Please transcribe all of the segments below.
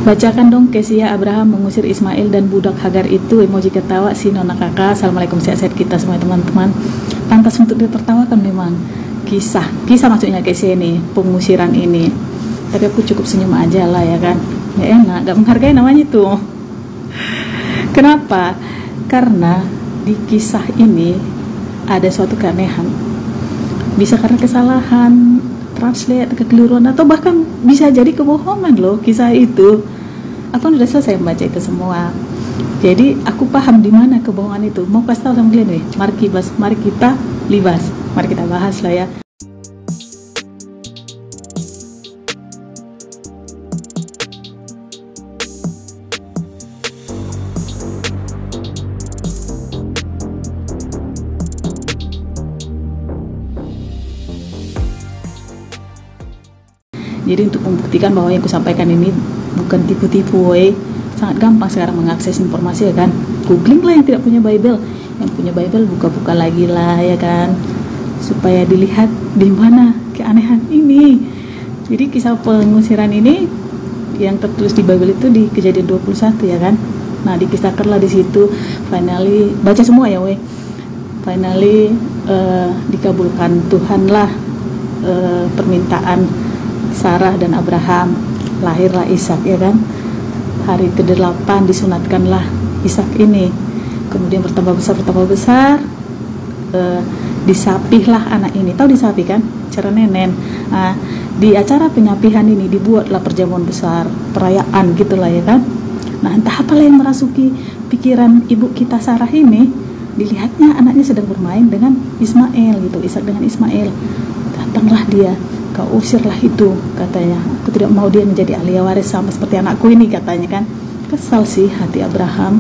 Bacakan dong Kesia Abraham mengusir Ismail dan budak Hagar itu. Emoji ketawa si Nona Kakak. Assalamualaikum, sehat-sehat kita semua teman-teman. Pantas untuk ditertawakan memang. Kisah maksudnya Kesia ini, pengusiran ini. Tapi aku cukup senyum aja lah ya kan. Ya enak, gak menghargai namanya tuh. Kenapa? Karena di kisah ini ada suatu keanehan. Bisa karena kesalahan translate, kekeliruan, atau bahkan bisa jadi kebohongan loh kisah itu. Aku udah selesai membaca itu semua, jadi aku paham di mana kebohongan itu. Mau kasih tahu sama kalian nih, mari kita bahas lah ya. Jadi untuk membuktikan bahwa yang kusampaikan ini bukan tipu-tipu, sangat gampang sekarang mengakses informasi ya kan. Googling lah yang tidak punya Bible, yang punya Bible buka-buka lagi lah ya kan, supaya dilihat di mana keanehan ini. Jadi kisah pengusiran ini yang tertulis di Bible itu di Kejadian 21 ya kan. Nah dikisahkanlah di situ, finally baca semua ya finally dikabulkan Tuhan lah permintaan Sarah dan Abraham, lahirlah Ishak ya kan. Hari ke-8 disunatkanlah Ishak ini, kemudian bertambah besar, disapihlah anak ini. Tahu disapi kan, cara nenen. Nah, di acara penyapihan ini dibuatlah perjamuan besar, perayaan gitulah ya kan. Nah entah apalah yang merasuki pikiran ibu kita Sarah ini. Dilihatnya anaknya sedang bermain dengan Ismail gitu, Ishak dengan Ismail. Datanglah dia, kau usirlah itu, katanya. Aku tidak mau dia menjadi ahli waris sama seperti anakku ini, katanya kan. Kesal sih hati Abraham,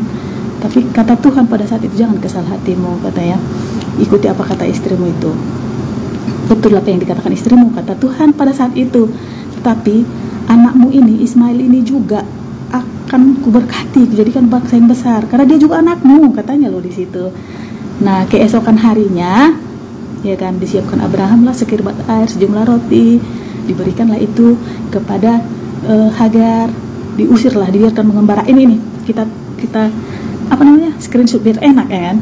tapi kata Tuhan pada saat itu, jangan kesal hatimu, katanya. Ikuti apa kata istrimu itu. Betul apa yang dikatakan istrimu, kata Tuhan pada saat itu. Tetapi anakmu ini, Ismail ini juga akan kuberkati, kujadikan bangsa yang besar, karena dia juga anakmu, katanya loh di situ. Nah keesokan harinya ya kan, disiapkan Abraham lah sekirbat air, sejumlah roti, diberikanlah itu kepada Hagar, diusirlah, dibiarkan mengembara. Ini kita apa namanya, screenshot biar enak ya kan.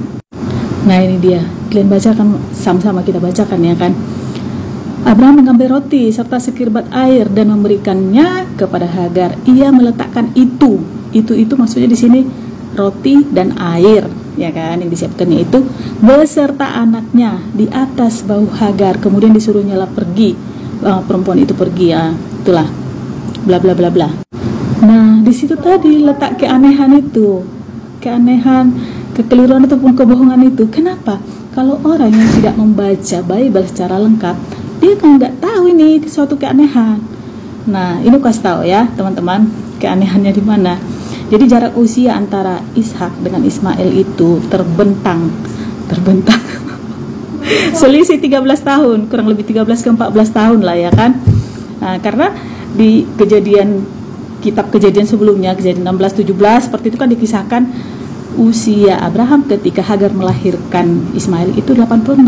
Nah ini dia, kalian bacakan sama-sama, kita bacakan ya kan. Abraham mengambil roti serta sekirbat air dan memberikannya kepada Hagar. Ia meletakkan itu maksudnya di sini roti dan air ya kan, yang disiapkannya itu beserta anaknya di atas bahu Hagar, kemudian disuruhnya lah pergi, perempuan itu pergi ya, itulah bla bla bla bla. Nah di situ tadi letak keanehan itu, keanehan, kekeliruan ataupun kebohongan itu. Kenapa? Kalau orang yang tidak membaca Bible secara lengkap, dia kan nggak tahu ini suatu keanehan. Nah ini kasih tahu ya teman-teman, keanehannya di mana. Jadi jarak usia antara Ishak dengan Ismail itu terbentang selisih 13 tahun, kurang lebih 13 ke 14 tahun lah ya kan. Nah, karena di kitab kejadian sebelumnya, kejadian 16-17 seperti itu kan dikisahkan usia Abraham ketika Hagar melahirkan Ismail itu 86.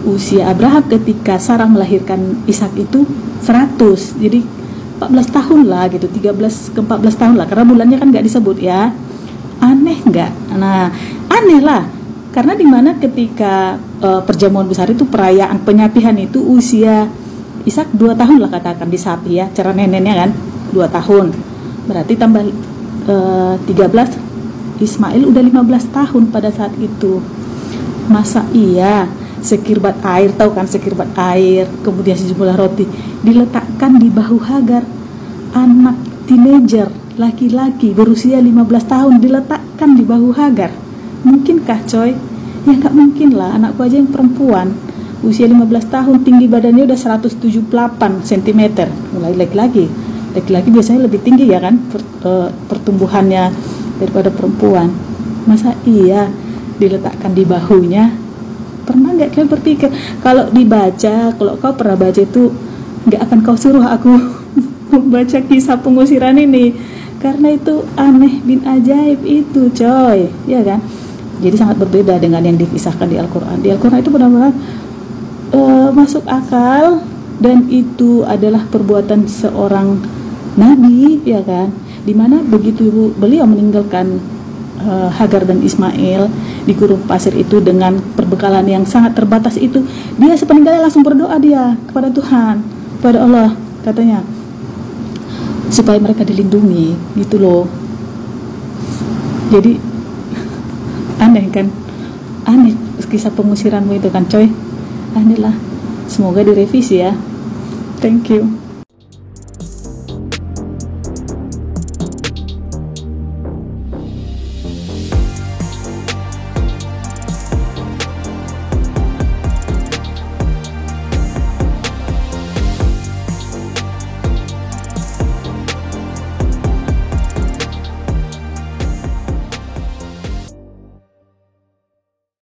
Usia Abraham ketika Sarah melahirkan Ishak itu 100. Jadi 14 tahun lah gitu, 13 ke 14 tahun lah, karena bulannya kan nggak disebut ya. Aneh nggak? Nah aneh lah, karena dimana ketika perjamuan besar itu, perayaan penyapihan itu, usia Ishak 2 tahun lah katakan disapi ya, cara neneknya kan 2 tahun, berarti tambah 13, Ismail udah 15 tahun pada saat itu. Masa iya sekirbat air, tahu kan sekirbat air, kemudian sejumlah roti diletakkan di bahu Hagar, anak teenager laki-laki berusia 15 tahun diletakkan di bahu Hagar. Mungkinkah coy? Ya nggak mungkin lah, anakku aja yang perempuan usia 15 tahun, tinggi badannya udah 178 cm. Mulai laki-laki biasanya lebih tinggi ya kan pertumbuhannya daripada perempuan. Masa iya diletakkan di bahunya? Pernah nggak kalian berpikir, kalau dibaca, kalau kau pernah baca itu, nggak akan kau suruh aku membaca kisah pengusiran ini, karena itu aneh bin ajaib itu coy ya kan. Jadi sangat berbeda dengan yang dikisahkan di Al-Quran. Di Al-Quran itu benar-benar masuk akal, dan itu adalah perbuatan seorang nabi, ya kan, dimana begitu beliau meninggalkan Hagar dan Ismail di gurun pasir itu dengan perbekalan yang sangat terbatas itu, dia sepeninggalnya langsung berdoa dia kepada Tuhan, kepada Allah, katanya supaya mereka dilindungi gitu loh. Jadi aneh kan, aneh kisah pengusiranmu itu kan coy, aneh lah. Semoga direvisi ya. Thank you.